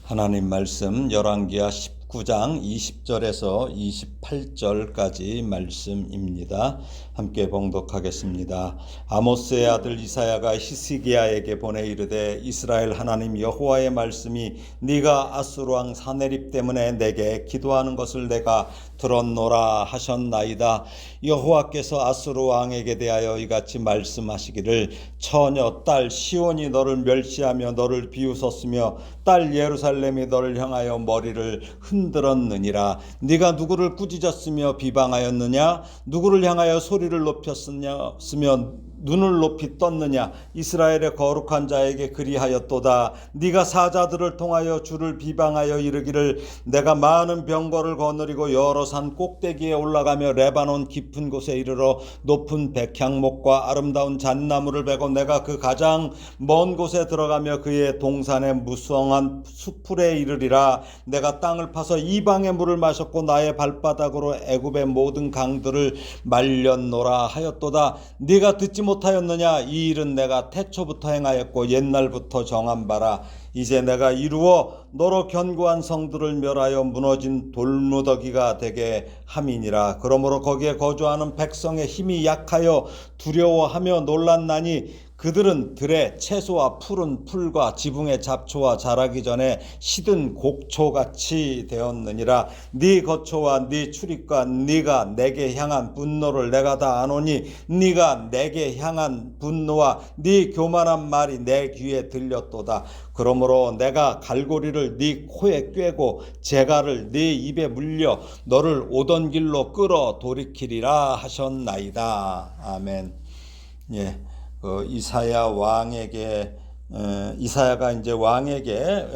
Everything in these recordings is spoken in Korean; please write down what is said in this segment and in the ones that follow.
하나님 말씀 열왕기하 19장 20절에서 28절까지 말씀입니다. 함께 봉독하겠습니다. 아모스의 아들 이사야가 히스기야에게 보내 이르되 이스라엘 하나님 여호와의 말씀이 네가 아수르 왕 사네립 때문에 내게 기도하는 것을 내가 들었노라 하셨나이다. 여호와께서 아수르 왕에게 대하여 이같이 말씀하시기를 처녀 딸 시온이 너를 멸시하며 너를 비웃었으며 딸 예루살렘이 너를 향하여 머리를 흔들었느니라. 네가 누구를 꾸짖었으며 비방하였느냐? 누구를 향하여 소리를 높였으며 눈을 높이 떴느냐? 이스라엘의 거룩한 자에게 그리하였도다. 네가 사자들을 통하여 주를 비방하여 이르기를 내가 많은 병거를 거느리고 여러 산 꼭대기에 올라가며 레바논 깊은 곳에 이르러 높은 백향목과 아름다운 잣나무를 베고 내가 그 가장 먼 곳에 들어가며 그의 동산의 무성한 수풀에 이르리라. 내가 땅을 파서 이방의 물을 마셨고 나의 발바닥으로 애굽의 모든 강들을 말렸노라 하였도다. 네가 듣지 못하였느냐? 이 일은 내가 태초부터 행하였고 옛날부터 정한 바라. 이제 내가 이루어 너로 견고한 성들을 멸하여 무너진 돌무더기가 되게 함이니라. 그러므로 거기에 거주하는 백성의 힘이 약하여 두려워하며 놀랐나니 그들은 들의 채소와 푸른 풀과 지붕의 잡초와 자라기 전에 시든 곡초같이 되었느니라. 네 거초와 네 출입과 네가 내게 향한 분노를 내가 다 아노니 네가 내게 향한 분노와 네 교만한 말이 내 귀에 들렸도다. 그러므로 내가 갈고리를 네 코에 꿰고 재갈을 네 입에 물려 너를 오던 길로 끌어 돌이키리라 하셨나이다. 아멘. 예. 이사야 왕에게 이사야가 이제 왕에게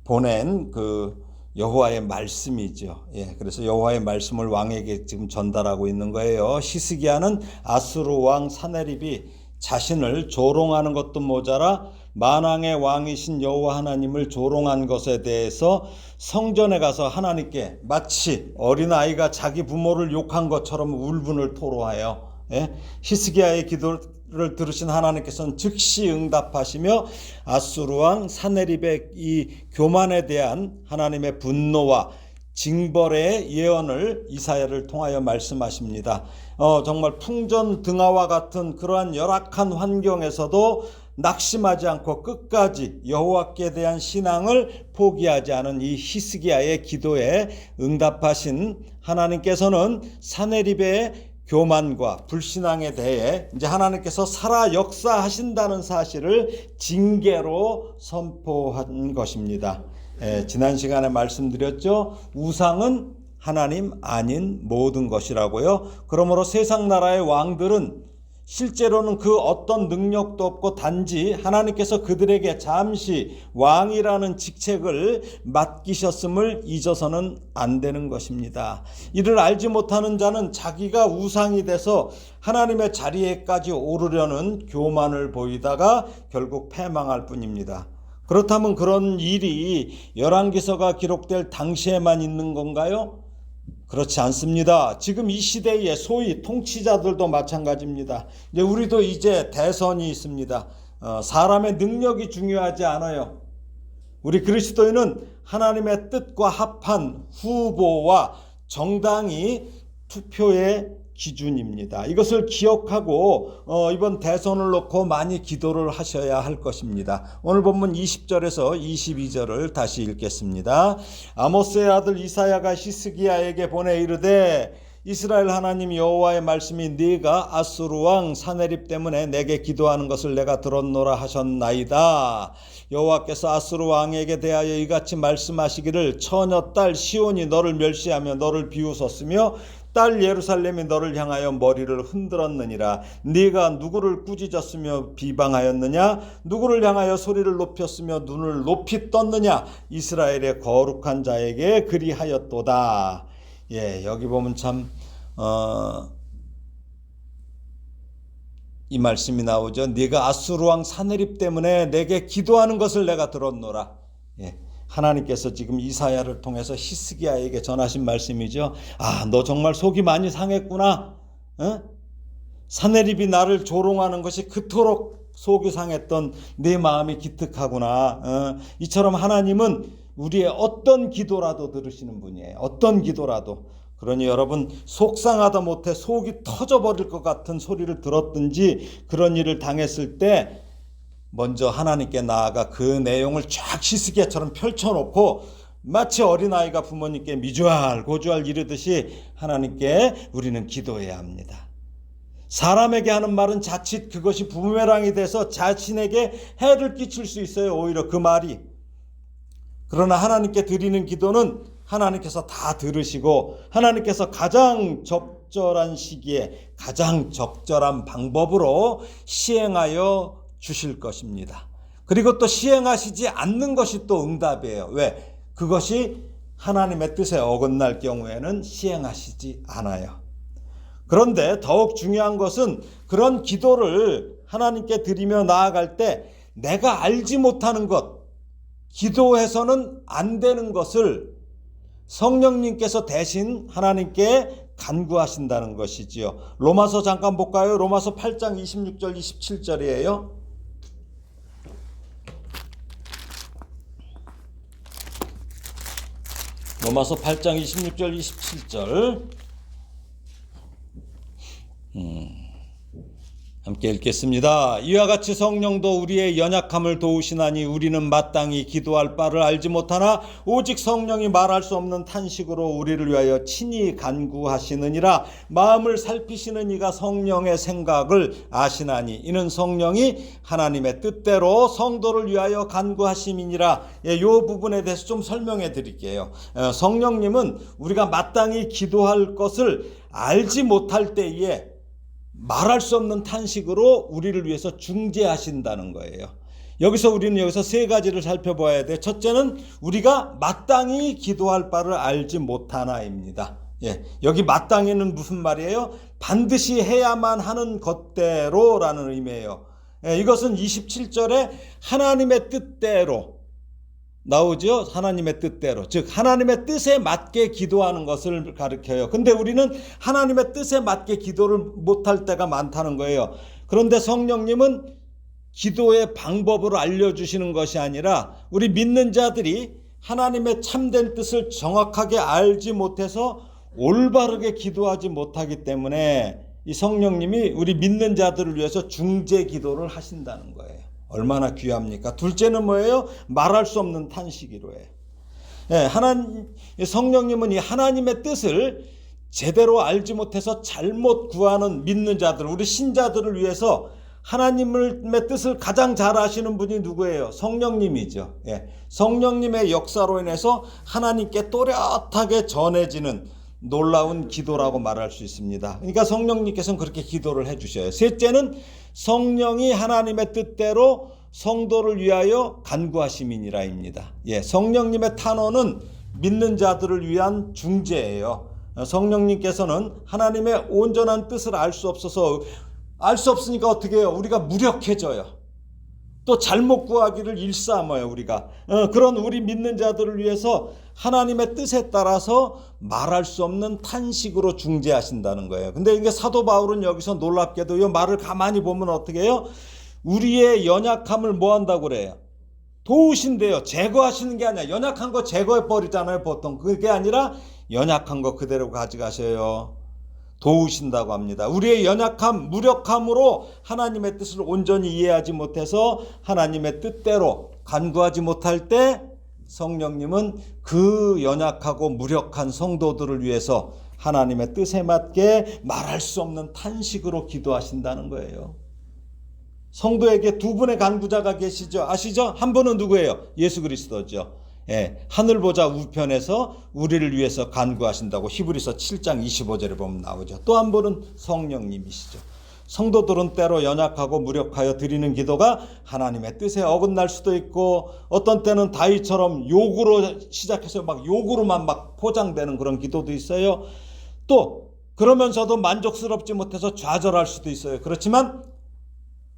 보낸 그 여호와의 말씀이죠. 예, 그래서 여호와의 말씀을 왕에게 지금 전달하고 있는 거예요. 히스기야는 아수르 왕 사네립이 자신을 조롱하는 것도 모자라 만왕의 왕이신 여호와 하나님을 조롱한 것에 대해서 성전에 가서 하나님께 마치 어린아이가 자기 부모를 욕한 것처럼 울분을 토로하여 히스기야의 기도를 들으신 하나님께서는 즉시 응답하시며 아수르 왕 사네립의 이 교만에 대한 하나님의 분노와 징벌의 예언을 이사야를 통하여 말씀하십니다. 정말 풍전등화와 같은 그러한 열악한 환경에서도 낙심하지 않고 끝까지 여호와께 대한 신앙을 포기하지 않은 이 히스기야의 기도에 응답하신 하나님께서는 사네립의 교만과 불신앙에 대해 이제 하나님께서 살아 역사하신다는 사실을 징계로 선포한 것입니다. 지난 시간에 말씀드렸죠. 우상은 하나님 아닌 모든 것이라고요. 그러므로 세상 나라의 왕들은 실제로는 그 어떤 능력도 없고 단지 하나님께서 그들에게 잠시 왕이라는 직책을 맡기셨음을 잊어서는 안 되는 것입니다. 이를 알지 못하는 자는 자기가 우상이 돼서 하나님의 자리에까지 오르려는 교만을 보이다가 결국 패망할 뿐입니다. 그렇다면 그런 일이 열왕기서가 기록될 당시에만 있는 건가요? 그렇지 않습니다. 지금 이 시대의 소위 통치자들도 마찬가지입니다. 우리도 이제 대선이 있습니다. 사람의 능력이 중요하지 않아요. 우리 그리스도인은 하나님의 뜻과 합한 후보와 정당이 투표의 기준입니다. 이것을 기억하고 이번 대선을 놓고 많이 기도를 하셔야 할 것입니다. 오늘 본문 20절에서 22절을 다시 읽겠습니다. 아모스의 아들 이사야가 히스기야에게 보내 이르되 이스라엘 하나님 여호와의 말씀이 네가 아수르 왕 사네립 때문에 내게 기도하는 것을 내가 들었노라 하셨나이다. 여호와께서 아수르 왕에게 대하여 이같이 말씀하시기를 처녀 딸 시온이 너를 멸시하며 너를 비웃었으며 딸 예루살렘이 너를 향하여 머리를 흔들었느니라. 네가 누구를 꾸짖었으며 비방하였느냐? 누구를 향하여 소리를 높였으며 눈을 높이 떴느냐? 이스라엘의 거룩한 자에게 그리하였도다. 예, 여기 보면 참 이 말씀이 나오죠. 네가 아수르 왕 사네립 때문에 내게 기도하는 것을 내가 들었노라. 예. 하나님께서 지금 이사야를 통해서 히스기야에게 전하신 말씀이죠. 너 정말 속이 많이 상했구나. 사네립이 나를 조롱하는 것이 그토록 속이 상했던 내 마음이 기특하구나. 이처럼 하나님은 우리의 어떤 기도라도 들으시는 분이에요. 어떤 기도라도. 그러니 여러분, 속상하다 못해 속이 터져버릴 것 같은 소리를 들었든지 그런 일을 당했을 때 먼저 하나님께 나아가 그 내용을 쫙 시스기야처럼 펼쳐놓고 마치 어린아이가 부모님께 미주알 고주알 이르듯이 하나님께 우리는 기도해야 합니다. 사람에게 하는 말은 자칫 그것이 부메랑이 돼서 자신에게 해를 끼칠 수 있어요. 오히려 그 말이. 그러나 하나님께 드리는 기도는 하나님께서 다 들으시고 하나님께서 가장 적절한 시기에 가장 적절한 방법으로 시행하여 주실 것입니다. 그리고 또 시행하시지 않는 것이 또 응답이에요. 왜? 그것이 하나님의 뜻에 어긋날 경우에는 시행하시지 않아요. 그런데 더욱 중요한 것은 그런 기도를 하나님께 드리며 나아갈 때 내가 알지 못하는 것, 기도해서는 안 되는 것을 성령님께서 대신 하나님께 간구하신다는 것이지요. 로마서 잠깐 볼까요? 로마서 8장 26절 27절이에요. 로마서 8장 26절 27절 함께 읽겠습니다. 이와 같이 성령도 우리의 연약함을 도우시나니 우리는 마땅히 기도할 바를 알지 못하나 오직 성령이 말할 수 없는 탄식으로 우리를 위하여 친히 간구하시느니라. 마음을 살피시는 이가 성령의 생각을 아시나니 이는 성령이 하나님의 뜻대로 성도를 위하여 간구하심이니라. 이 부분에 대해서 좀 설명해 드릴게요. 성령님은 우리가 마땅히 기도할 것을 알지 못할 때에 말할 수 없는 탄식으로 우리를 위해서 중재하신다는 거예요. 우리는 여기서 세 가지를 살펴봐야 돼. 첫째는 우리가 마땅히 기도할 바를 알지 못하나입니다. 여기 마땅히는 무슨 말이에요? 반드시 해야만 하는 것대로라는 의미예요. 이것은 27절에 하나님의 뜻대로 나오죠. 하나님의 뜻대로, 즉 하나님의 뜻에 맞게 기도하는 것을 가르쳐요. 근데 우리는 하나님의 뜻에 맞게 기도를 못할 때가 많다는 거예요. 그런데 성령님은 기도의 방법을 알려주시는 것이 아니라 우리 믿는 자들이 하나님의 참된 뜻을 정확하게 알지 못해서 올바르게 기도하지 못하기 때문에 이 성령님이 우리 믿는 자들을 위해서 중재 기도를 하신다는 거예요. 얼마나 귀합니까? 둘째는 뭐예요? 말할 수 없는 탄식이로 해요. 성령님은 이 하나님의 뜻을 제대로 알지 못해서 잘못 구하는 믿는 자들, 우리 신자들을 위해서 하나님의 뜻을 가장 잘 아시는 분이 누구예요? 성령님이죠. 성령님의 역사로 인해서 하나님께 또렷하게 전해지는 놀라운 기도라고 말할 수 있습니다. 그러니까 성령님께서는 그렇게 기도를 해주셔요. 셋째는 성령이 하나님의 뜻대로 성도를 위하여 간구하심이니라입니다. 성령님의 탄원은 믿는 자들을 위한 중재예요. 성령님께서는 하나님의 온전한 뜻을 알 수 없으니까 어떻게 해요? 우리가 무력해져요. 또 잘못 구하기를 일삼아요. 우리가 그런 우리 믿는 자들을 위해서 하나님의 뜻에 따라서 말할 수 없는 탄식으로 중재하신다는 거예요. 근데 이게 사도 바울은 여기서 놀랍게도 이 말을 가만히 보면 어떻게 해요? 우리의 연약함을 뭐 한다고 그래요? 도우신대요. 제거하시는 게 아니라 연약한 거 제거해 버리잖아요. 보통 그게 아니라 연약한 거 그대로 가져가셔요. 도우신다고 합니다. 우리의 연약함, 무력함으로 하나님의 뜻을 온전히 이해하지 못해서 하나님의 뜻대로 간구하지 못할 때 성령님은 그 연약하고 무력한 성도들을 위해서 하나님의 뜻에 맞게 말할 수 없는 탄식으로 기도하신다는 거예요. 성도에게 두 분의 간구자가 계시죠. 아시죠? 한 분은 누구예요? 예수 그리스도죠. 하늘 보좌 우편에서 우리를 위해서 간구하신다고 히브리서 7장 25절에 보면 나오죠. 또 한 분은 성령님이시죠. 성도들은 때로 연약하고 무력하여 드리는 기도가 하나님의 뜻에 어긋날 수도 있고 어떤 때는 다윗처럼 욕으로 시작해서 막 욕으로만 막 포장되는 그런 기도도 있어요. 또 그러면서도 만족스럽지 못해서 좌절할 수도 있어요. 그렇지만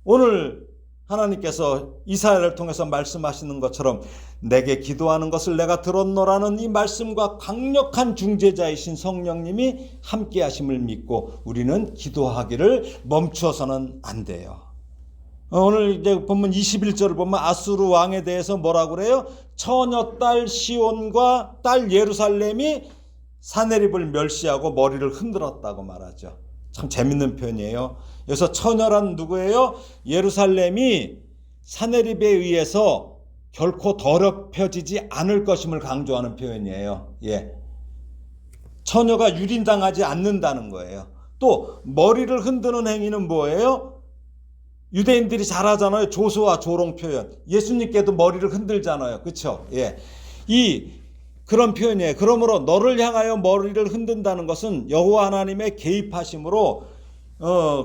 오늘 하나님께서 이사야를 통해서 말씀하시는 것처럼 내게 기도하는 것을 내가 들었노라는 이 말씀과 강력한 중재자이신 성령님이 함께 하심을 믿고 우리는 기도하기를 멈추어서는 안 돼요. 오늘 이제 본문 21절을 보면 아수르 왕에 대해서 뭐라고 그래요? 처녀 딸 시온과 딸 예루살렘이 사내립을 멸시하고 머리를 흔들었다고 말하죠. 참 재밌는 표현이에요. 여기서 처녀란 누구예요? 예루살렘이 사내립에 의해서 결코 더럽혀지지 않을 것임을 강조하는 표현이에요. 예. 처녀가 유린당하지 않는다는 거예요. 또 머리를 흔드는 행위는 뭐예요? 유대인들이 잘 하잖아요. 조소와 조롱 표현. 예수님께도 머리를 흔들잖아요. 그렇죠? 예. 그런 표현이에요. 그러므로 너를 향하여 머리를 흔든다는 것은 여호와 하나님의 개입하심으로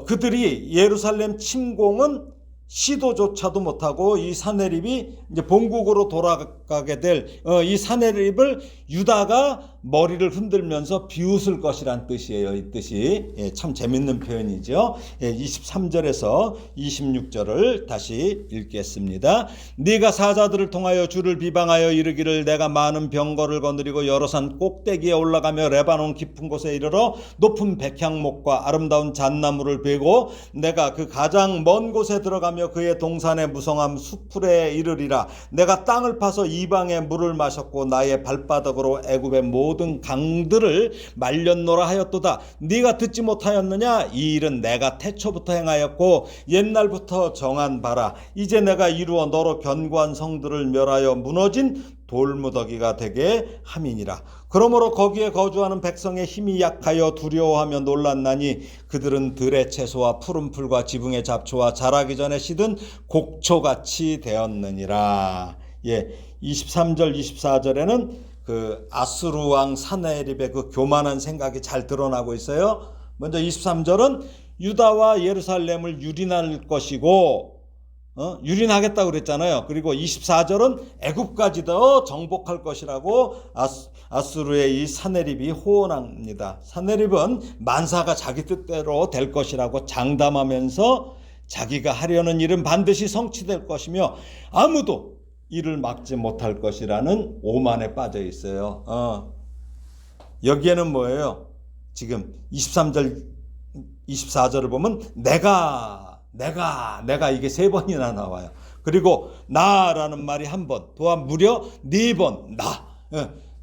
그들이 예루살렘 침공은 시도조차도 못하고 이 사내립이 이제 본국으로 돌아가게 될 이 사내립을 유다가 머리를 흔들면서 비웃을 것이란 뜻이에요. 이 뜻이 참 재밌는 표현이죠. 23절에서 26절을 다시 읽겠습니다. 네가 사자들을 통하여 주를 비방하여 이르기를 내가 많은 병거를 거느리고 여러 산 꼭대기에 올라가며 레바논 깊은 곳에 이르러 높은 백향목과 아름다운 잣나무를 베고 내가 그 가장 먼 곳에 들어가며 그의 동산의 무성함 수풀에 이르리라. 내가 땅을 파서 이방의 물을 마셨고 나의 발바닥으로 애굽의 모든 강들을 말렸노라 하였도다. 네가 듣지 못하였느냐? 이 일은 내가 태초부터 행하였고 옛날부터 정한 바라. 이제 내가 이루어 너로 견고한 성들을 멸하여 무너진 돌무더기가 되게 함이니라. 그러므로 거기에 거주하는 백성의 힘이 약하여 두려워하며 놀랐나니 그들은 들의 채소와 푸른 풀과 지붕의 잡초와 자라기 전에 시든 곡초같이 되었느니라. 23절 24절에는 그 아수르 왕 사내립의 그 교만한 생각이 잘 드러나고 있어요. 먼저 23절은 유다와 예루살렘을 유린할 것이고 유린하겠다고 그랬잖아요. 그리고 24절은 애굽까지도 정복할 것이라고 아수르의 이 사내립이 호언합니다. 사내립은 만사가 자기 뜻대로 될 것이라고 장담하면서 자기가 하려는 일은 반드시 성취될 것이며 아무도 이를 막지 못할 것이라는 오만에 빠져 있어요. 여기에는 뭐예요? 지금 23절 24절을 보면 내가 이게 3번이나 나와요. 그리고 나라는 말이 1번, 또한 무려 4번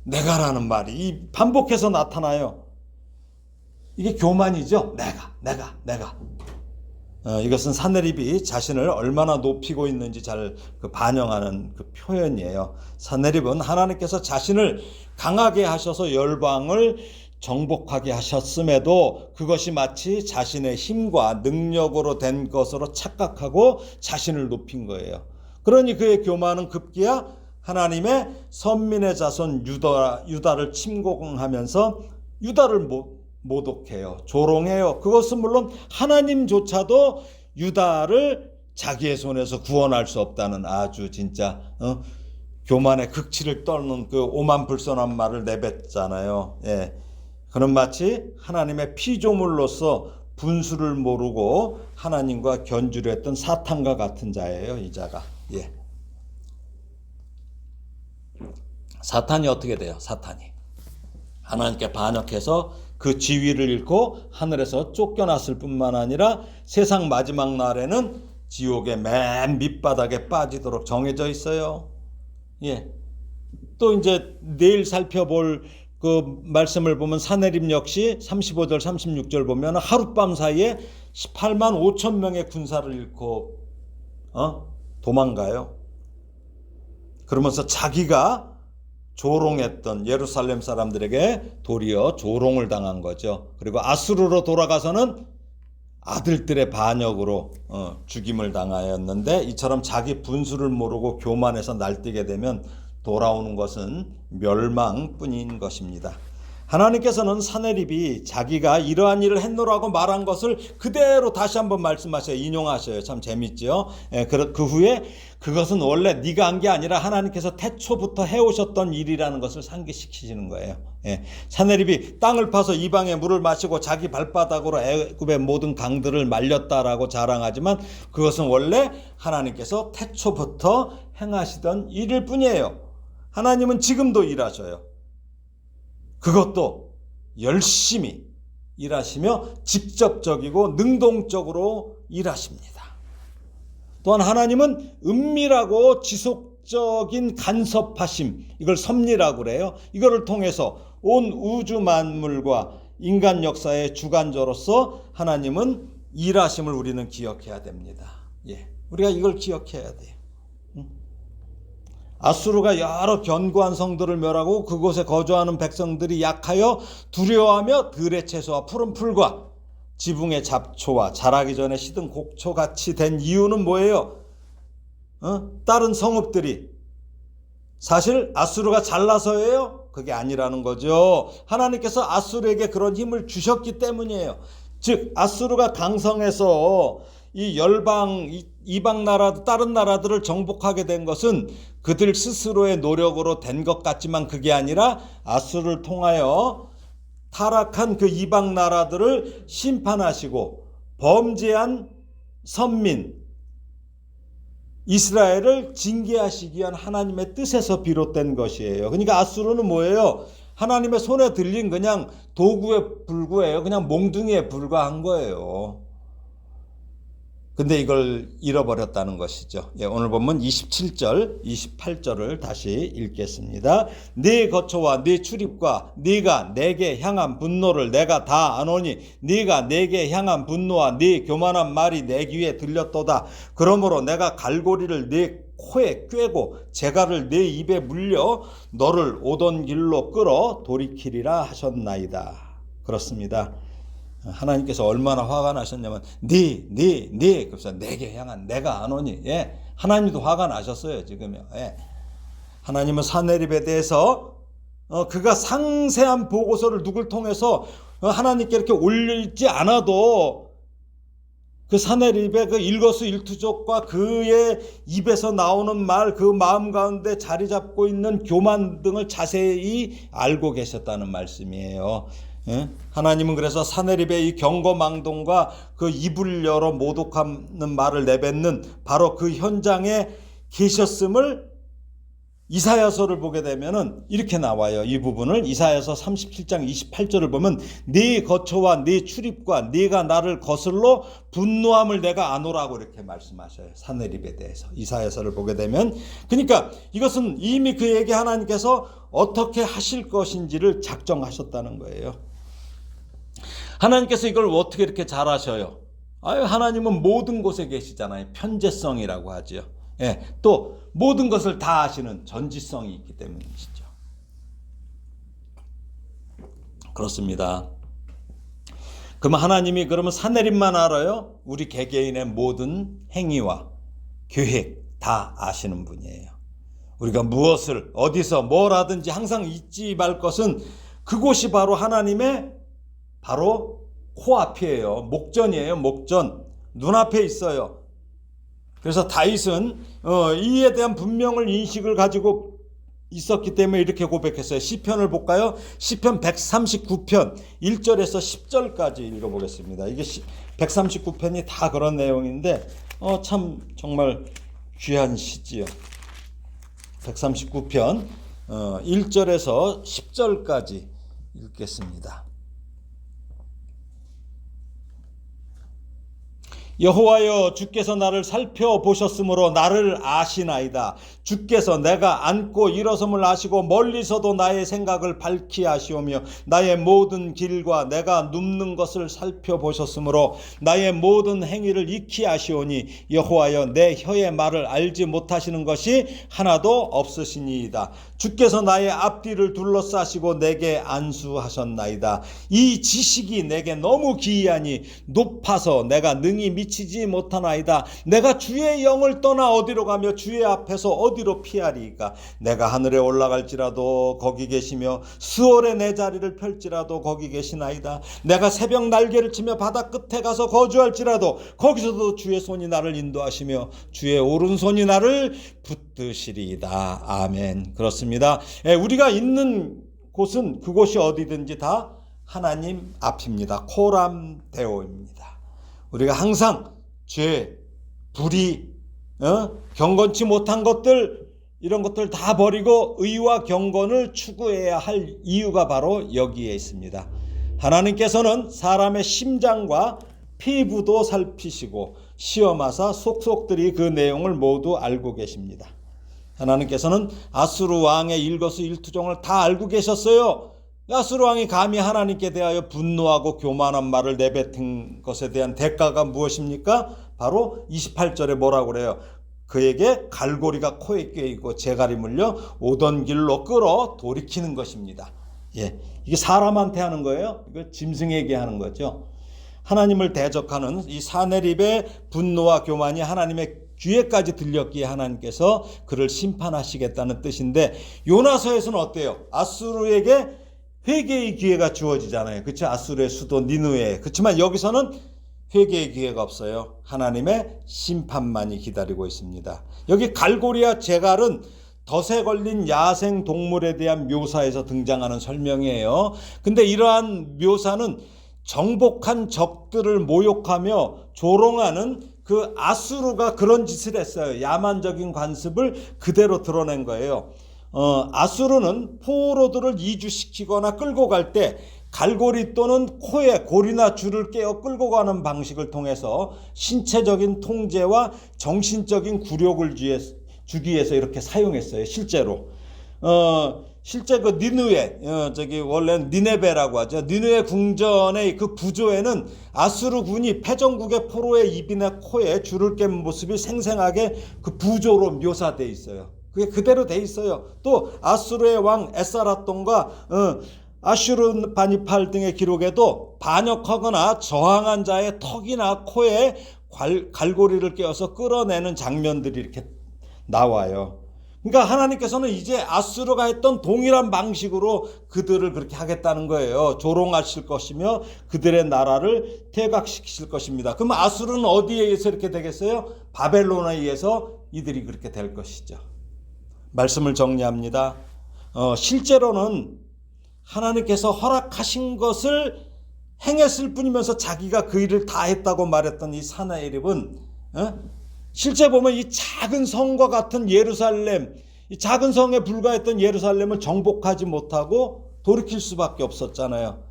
내가라는 말이 반복해서 나타나요. 이게 교만이죠. 내가. 이것은 사내립이 자신을 얼마나 높이고 있는지 잘 반영하는 그 표현이에요. 사내립은 하나님께서 자신을 강하게 하셔서 열방을 정복하게 하셨음에도 그것이 마치 자신의 힘과 능력으로 된 것으로 착각하고 자신을 높인 거예요. 그러니 그의 교만은 급기야 하나님의 선민의 자손 유다를 침공하면서 유다를 모독해요. 조롱해요. 그것은 물론 하나님조차도 유다를 자기의 손에서 구원할 수 없다는 아주 진짜 교만의 극치를 떨는 그 오만불선한 말을 내뱉잖아요. 그는 마치 하나님의 피조물로서 분수를 모르고 하나님과 견주려 했던 사탄과 같은 자예요. 이 자가. 사탄이 어떻게 돼요? 사탄이 하나님께 반역해서 그 지위를 잃고 하늘에서 쫓겨났을 뿐만 아니라 세상 마지막 날에는 지옥의 맨 밑바닥에 빠지도록 정해져 있어요. 또 이제 내일 살펴볼 그 말씀을 보면 사내립 역시 35절 36절 보면 하룻밤 사이에 18만 5천 명의 군사를 잃고 도망가요. 그러면서 자기가 조롱했던 예루살렘 사람들에게 도리어 조롱을 당한 거죠. 그리고 아수르로 돌아가서는 아들들의 반역으로 죽임을 당하였는데 이처럼 자기 분수를 모르고 교만해서 날뛰게 되면 돌아오는 것은 멸망뿐인 것입니다. 하나님께서는 사내립이 자기가 이러한 일을 했노라고 말한 것을 그대로 다시 한번 말씀하셔요. 인용하셔요. 참 재밌죠. 그 후에 그것은 원래 네가 한 게 아니라 하나님께서 태초부터 해오셨던 일이라는 것을 상기시키시는 거예요. 사내립이 땅을 파서 이방의 물을 마시고 자기 발바닥으로 애굽의 모든 강들을 말렸다라고 자랑하지만 그것은 원래 하나님께서 태초부터 행하시던 일일 뿐이에요. 하나님은 지금도 일하셔요. 그것도 열심히 일하시며 직접적이고 능동적으로 일하십니다. 또한 하나님은 은밀하고 지속적인 간섭하심, 이걸 섭리라고 그래요. 이거를 통해서 온 우주 만물과 인간 역사의 주관자로서 하나님은 일하심을 우리는 기억해야 됩니다. 우리가 이걸 기억해야 돼요. 아수르가 여러 견고한 성들을 멸하고 그곳에 거주하는 백성들이 약하여 두려워하며 들의 채소와 푸른 풀과 지붕의 잡초와 자라기 전에 시든 곡초같이 된 이유는 뭐예요? 다른 성읍들이 사실 아수르가 잘나서예요? 그게 아니라는 거죠. 하나님께서 아수르에게 그런 힘을 주셨기 때문이에요. 즉 아수르가 강성해서 이 열방 이방 나라 다른 나라들을 정복하게 된 것은 그들 스스로의 노력으로 된 것 같지만 그게 아니라 아수르를 통하여 타락한 그 이방 나라들을 심판하시고 범죄한 선민 이스라엘을 징계하시기 위한 하나님의 뜻에서 비롯된 것이에요. 그러니까 아수르는 뭐예요? 하나님의 손에 들린 그냥 도구에 불과해요. 그냥 몽둥이에 불과한 거예요. 근데 이걸 잃어버렸다는 것이죠. 오늘 보면 27절, 28절을 다시 읽겠습니다. 네 거처와 네 출입과 네가 내게 향한 분노를 내가 다 아노니 네가 내게 향한 분노와 네 교만한 말이 내 귀에 들렸도다. 그러므로 내가 갈고리를 네 코에 꿰고 재갈을 네 입에 물려 너를 오던 길로 끌어 돌이키리라 하셨나이다. 그렇습니다. 하나님께서 얼마나 화가 나셨냐면 그래서 내게 향한 내가 안 오니 하나님도 화가 나셨어요. 지금요. 하나님은 사내립에 대해서 그가 상세한 보고서를 누굴 통해서 하나님께 이렇게 올리지 않아도 그 사내립의 그 일거수일투족과 그의 입에서 나오는 말, 그 마음 가운데 자리 잡고 있는 교만 등을 자세히 알고 계셨다는 말씀이에요. 하나님은 그래서 사내립의 이 경거망동과 그 입을 열어 모독하는 말을 내뱉는 바로 그 현장에 계셨음을 이사야서를 보게 되면은 이렇게 나와요. 이 부분을 이사야서 37장 28절을 보면 네 거처와 네 출입과 네가 나를 거슬러 분노함을 내가 아노라고 이렇게 말씀하셔요. 사내립에 대해서 이사야서를 보게 되면 그러니까 이것은 이미 그에게 하나님께서 어떻게 하실 것인지를 작정하셨다는 거예요. 하나님께서 이걸 어떻게 이렇게 잘하셔요? 하나님은 모든 곳에 계시잖아요. 편재성이라고 하죠. 또 모든 것을 다 아시는 전지성이 있기 때문이시죠. 그렇습니다. 그럼 하나님이 그러면 사내립만 알아요? 우리 개개인의 모든 행위와 계획 다 아시는 분이에요. 우리가 무엇을 어디서 뭘 하든지 항상 잊지 말 것은 그곳이 바로 하나님의 바로 코앞이에요. 목전이에요. 목전. 눈앞에 있어요. 그래서 다윗은 이에 대한 분명한 인식을 가지고 있었기 때문에 이렇게 고백했어요. 시편을 볼까요? 시편 139편 1절에서 10절까지 읽어보겠습니다. 이게 139편이 다 그런 내용인데 참 정말 귀한 시지요. 139편 1절에서 10절까지 읽겠습니다. 여호와여 주께서 나를 살펴보셨으므로 나를 아시나이다. 주께서 내가 앉고 일어섬을 아시고 멀리서도 나의 생각을 밝히 아시오며 나의 모든 길과 내가 눕는 것을 살펴보셨으므로 나의 모든 행위를 익히 아시오니 여호와여 내 혀의 말을 알지 못하시는 것이 하나도 없으시니이다. 주께서 나의 앞뒤를 둘러싸시고 내게 안수하셨나이다. 이 지식이 내게 너무 기이하니 높아서 내가 능히 미치지 못하나이다. 내가 주의 영을 떠나 어디로 가며 주의 앞에서 어디로 피하리이까. 내가 하늘에 올라갈지라도 거기 계시며 수월에 내 자리를 펼지라도 거기 계시나이다. 내가 새벽 날개를 치며 바다 끝에 가서 거주할지라도 거기서도 주의 손이 나를 인도하시며 주의 오른손이 나를 붙드시리이다. 아멘. 그렇습니다. 우리가 있는 곳은 그곳이 어디든지 다 하나님 앞입니다. 코람 데오입니다. 우리가 항상 죄, 불의, 경건치 못한 것들 이런 것들 다 버리고 의와 경건을 추구해야 할 이유가 바로 여기에 있습니다. 하나님께서는 사람의 심장과 피부도 살피시고 시험하사 속속들이 그 내용을 모두 알고 계십니다. 하나님께서는 아수르 왕의 일거수일투족을 다 알고 계셨어요. 아수르 왕이 감히 하나님께 대하여 분노하고 교만한 말을 내뱉은 것에 대한 대가가 무엇입니까? 바로 28절에 뭐라고 그래요? 그에게 갈고리가 코에 껴있고 재갈이 물려 오던 길로 끌어 돌이키는 것입니다. 예, 이게 사람한테 하는 거예요? 이거 짐승에게 하는 거죠. 하나님을 대적하는 이 사내립의 분노와 교만이 하나님의 귀에까지 들렸기에 하나님께서 그를 심판하시겠다는 뜻인데, 요나서에서는 어때요? 아수르에게 회개의 기회가 주어지잖아요. 그렇죠? 아수르의 수도 니느웨. 그렇지만 여기서는 회개의 기회가 없어요. 하나님의 심판만이 기다리고 있습니다. 여기 갈고리와 재갈은 덫에 걸린 야생 동물에 대한 묘사에서 등장하는 설명이에요. 근데 이러한 묘사는 정복한 적들을 모욕하며 조롱하는 그 아수르가 그런 짓을 했어요. 야만적인 관습을 그대로 드러낸 거예요. 아수르는 포로들을 이주시키거나 끌고 갈 때 갈고리 또는 코에 고리나 줄을 깨어 끌고 가는 방식을 통해서 신체적인 통제와 정신적인 굴욕을 주기 위해서 이렇게 사용했어요. 실제로. 실제 그 니느웨, 원래는 니네베라고 하죠. 니느웨 궁전의 그 부조에는 아수르 군이 패전국의 포로의 입이나 코에 줄을 깬 모습이 생생하게 그 부조로 묘사되어 있어요. 그게 그대로 돼 있어요. 또 아수르의 왕 에사라돈과 아슈르바니팔 등의 기록에도 반역하거나 저항한 자의 턱이나 코에 갈고리를 꿰어서 끌어내는 장면들이 이렇게 나와요. 그러니까 하나님께서는 이제 아수르가 했던 동일한 방식으로 그들을 그렇게 하겠다는 거예요. 조롱하실 것이며 그들의 나라를 퇴각시키실 것입니다. 그럼 아수르는 어디에 의해서 이렇게 되겠어요? 바벨론에 의해서 이들이 그렇게 될 것이죠. 말씀을 정리합니다. 실제로는 하나님께서 허락하신 것을 행했을 뿐이면서 자기가 그 일을 다 했다고 말했던 이 사나엘입은 실제 보면 이 작은 성과 같은 예루살렘, 이 작은 성에 불과했던 예루살렘을 정복하지 못하고 돌이킬 수밖에 없었잖아요.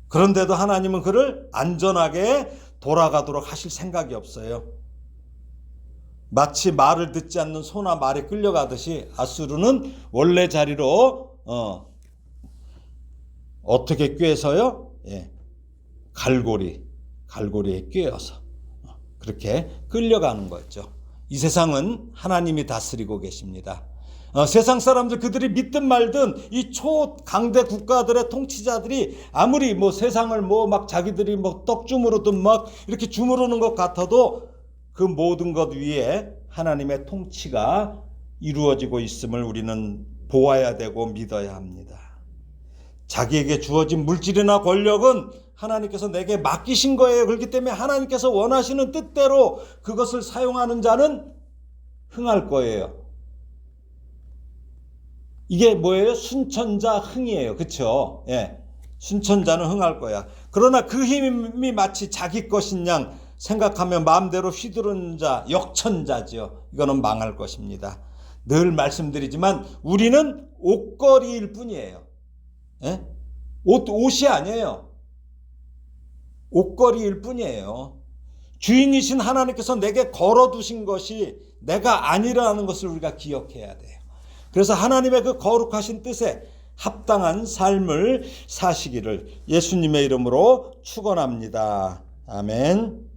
그런데도 하나님은 그를 안전하게 돌아가도록 하실 생각이 없어요. 마치 말을 듣지 않는 소나 말에 끌려가듯이 아수르는 원래 자리로 어떻게 꿰서요? 예, 갈고리에 꿰어서 그렇게 끌려가는 거죠. 이 세상은 하나님이 다스리고 계십니다. 세상 사람들 그들이 믿든 말든 이 초강대 국가들의 통치자들이 아무리 세상을 막 자기들이 떡 주무르든 막 이렇게 주무르는 것 같아도 그 모든 것 위에 하나님의 통치가 이루어지고 있음을 우리는 보아야 되고 믿어야 합니다. 자기에게 주어진 물질이나 권력은 하나님께서 내게 맡기신 거예요. 그렇기 때문에 하나님께서 원하시는 뜻대로 그것을 사용하는 자는 흥할 거예요. 이게 뭐예요? 순천자 흥이에요. 그렇죠? 예. 순천자는 흥할 거야. 그러나 그 힘이 마치 자기 것인 양 생각하며 마음대로 휘두르는 자, 역천자죠. 이거는 망할 것입니다. 늘 말씀드리지만 우리는 옷걸이일 뿐이에요. 예? 옷이 아니에요. 옷걸이일 뿐이에요. 주인이신 하나님께서 내게 걸어두신 것이 내가 아니라는 것을 우리가 기억해야 돼요. 그래서 하나님의 그 거룩하신 뜻에 합당한 삶을 사시기를 예수님의 이름으로 축원합니다. 아멘.